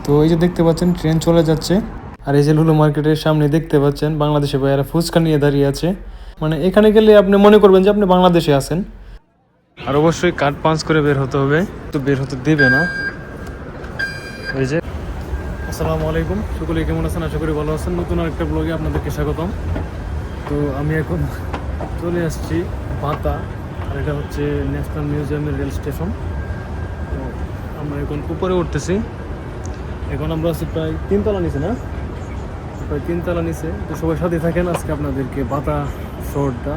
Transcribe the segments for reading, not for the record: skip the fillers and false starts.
তো এই যে দেখতে পাচ্ছেন ট্রেন চলে যাচ্ছে। আর এই যে লুলু মার্কেটের সামনে দেখতে পাচ্ছেন বাংলাদেশে ভাইয়ারা ফুচকা নিয়ে দাঁড়িয়ে আছে। মানে এখানে গেলে আপনি মনে করবেন যে আপনি বাংলাদেশে আছেন। আর অবশ্যই কার্ড পাঞ্চ করে বের হতে হবে, তো বের হতে দেবে না। এই যে আসসালামু আলাইকুম, সকলে কেমন আছেন? আশা করি ভালো আছেন। নতুন আরেকটা ব্লগে আপনাদেরকে স্বাগতম। তো আমি এখন চলে আসছি বাতা, আর এটা হচ্ছে ন্যাশনাল মিউজিয়ামের রেল স্টেশন। তো আমরা এখন উপরে উঠতেছি। এখন আমরা আছি প্রায় 3 তলা নিচে, না প্রায় 3 তলা নিচে। তো সবাই সাথে থাকেন, আজকে আপনাদেরকে বাতা শহরটা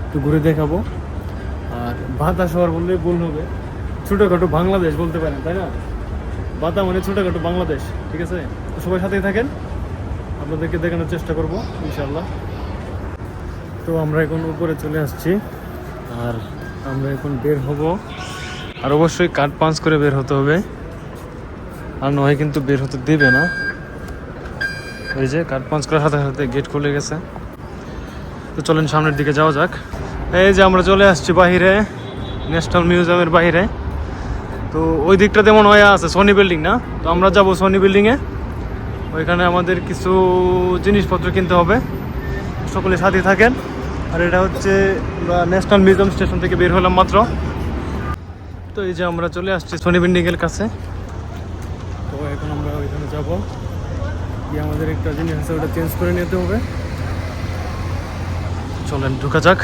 একটু ঘুরে দেখাবো। আর বাতা শহর বললে ভুল হবে, ছোটোখাটো বাংলাদেশ বলতে পারেন, তাই না? বাতা মানে ছোটোখাটো বাংলাদেশ, ঠিক আছে? তো সবাই সাথেই থাকেন, আপনাদেরকে দেখানোর চেষ্টা করব ইনশাল্লাহ। তো আমরা এখন উপরে চলে আসছি, আর আমরা এখন বের হব। আর অবশ্যই কার্ড পাঞ্চ করে বের হতে হবে, আর নয় কিন্তু বের হতে দেবে না। এই যে কার্ড পাঞ্চ করার সাথে সাথে গেট খুলে গেছে। তো চলেন সামনের দিকে যাওয়া যাক। এই যে আমরা চলে আসছি বাহিরে, ন্যাশনাল মিউজিয়ামের বাইরে। তো ওই দিকটাতে মনে হয় আছে সনি বিল্ডিং, না? তো আমরা যাব সনি বিল্ডিংয়ে। ওইখানে আমাদের কিছু জিনিসপত্র কিনতে হবে। সকলে সাথে থাকেন। আর এটা হচ্ছে আমরা ন্যাশনাল মিউজিয়াম স্টেশন থেকে বের হলাম মাত্র। তো এই যে আমরা চলে আসছি সনি বিল্ডিংয়ের কাছে। তো এখন আমরা ওইখানে যাব, গিয়ে আমাদের একটা জিনিস আছে ওটা চেঞ্জ করে নিতে হবে। চলেন ঢুকা যাক।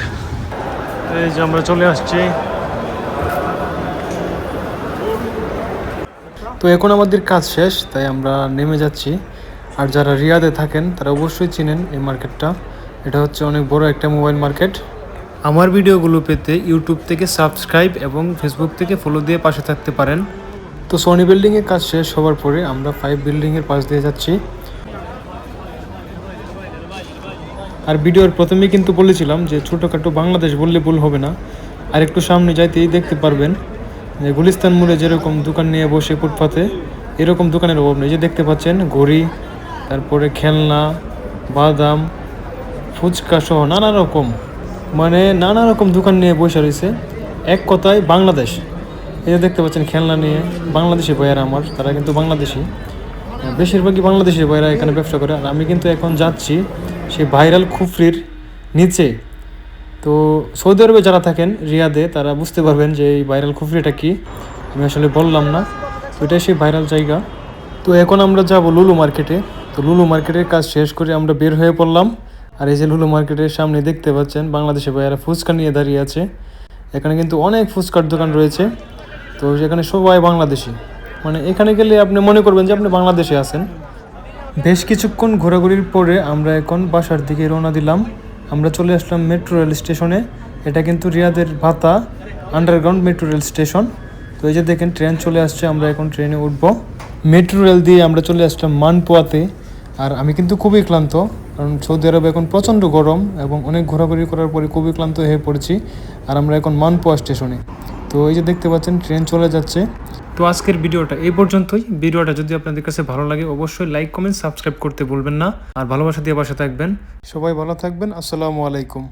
তো এই যে আমরা চলে আসছি। তো এখন আমাদের কাজ শেষ, তাই আমরা নেমে যাচ্ছি। আর যারা রিয়াদে থাকেন তারা অবশ্যই চিনেন এই মার্কেটটা। এটা হচ্ছে অনেক বড় একটা মোবাইল মার্কেট। আমার ভিডিওগুলো পেতে ইউটিউব থেকে সাবস্ক্রাইব এবং ফেসবুক থেকে ফলো দিয়ে পাশে থাকতে পারেন। তো সনি বিল্ডিংয়ের কাজ শেষ হওয়ার পরে আমরা 5 বিল্ডিংয়ের পাশ দিয়ে যাচ্ছি। আর ভিডিওর প্রথমেই কিন্তু বলেছিলাম যে ছোটোখাটো বাংলাদেশ বললে ভুল হবে না। আর একটু সামনে যাইতেই দেখতে পারবেন যে গুলিস্তান মোড়ে যেরকম দোকান নিয়ে বসে ফুটপাতে, এরকম দোকানের অভাব নেই। যে দেখতে পাচ্ছেন ঘড়ি, তারপরে খেলনা, বাদাম, ফুচকা সহ নানা রকম, মানে নানা রকম দোকান নিয়ে বসে রয়েছে। এক কথায় বাংলাদেশ। এই যে দেখতে পাচ্ছেন খেলনা নিয়ে বাংলাদেশি ভাইয়ারা আমার, তারা কিন্তু বাংলাদেশি, বেশিরভাগই বাংলাদেশি ভাইরা এখানে ব্যবসা করে। আর আমি কিন্তু এখন যাচ্ছি সেই ভাইরাল খুফরির নিচে। তো সৌদি আরবে যারা থাকেন রিয়াদে তারা বুঝতে পারবেন যে এই ভাইরাল খুফরিটা কি, আমি আসলে বললাম না। তো এটাই সেই ভাইরাল জায়গা। তো এখন আমরা যাব লুলু মার্কেটে। তো লুলু মার্কেটের কাজ শেষ করে আমরা বের হয়ে পড়লাম। আর এই যে লুলু মার্কেটের সামনে দেখতে পাচ্ছেন বাংলাদেশে ভাইয়ারা ফুচকা নিয়ে দাঁড়িয়ে আছে। এখানে কিন্তু অনেক ফুচকার দোকান রয়েছে। তো সেখানে সবাই বাংলাদেশি, মানে এখানে গেলে আপনি মনে করবেন যে আপনি বাংলাদেশে আছেন। বেশ কিছুক্ষণ ঘোরাঘুরির পরে আমরা এখন বাসার দিকে রওনা দিলাম। আমরা চলে আসলাম মেট্রো রেল স্টেশনে। এটা কিন্তু রিয়াদের বাতা আন্ডারগ্রাউন্ড মেট্রো রেল স্টেশন। তো এই যে দেখেন ট্রেন চলে আসছে, আমরা এখন ট্রেনে উঠবো। মেট্রো রেল দিয়ে আমরা চলে আসলাম মানপোয়াতে। আর আমি কিন্তু খুবই ক্লান্ত, কারণ সৌদি আরবে এখন প্রচণ্ড গরম এবং অনেক ঘোরাঘুরি করার পরে খুবই ক্লান্ত হয়ে পড়েছি। আর আমরা এখন মানপোয়া স্টেশনে। তো এই যে দেখতে পাচ্ছেন ট্রেন চলে যাচ্ছে। তো আজকের ভিডিওটা এই পর্যন্তই। ভিডিওটা যদি আপনাদের কাছে ভালো লাগে অবশ্যই লাইক, কমেন্ট, সাবস্ক্রাইব করতে ভুলবেন না। আর ভালোবাসা দিয়ে পাশে থাকবেন। সবাই ভালো থাকবেন। আসসালামু আলাইকুম।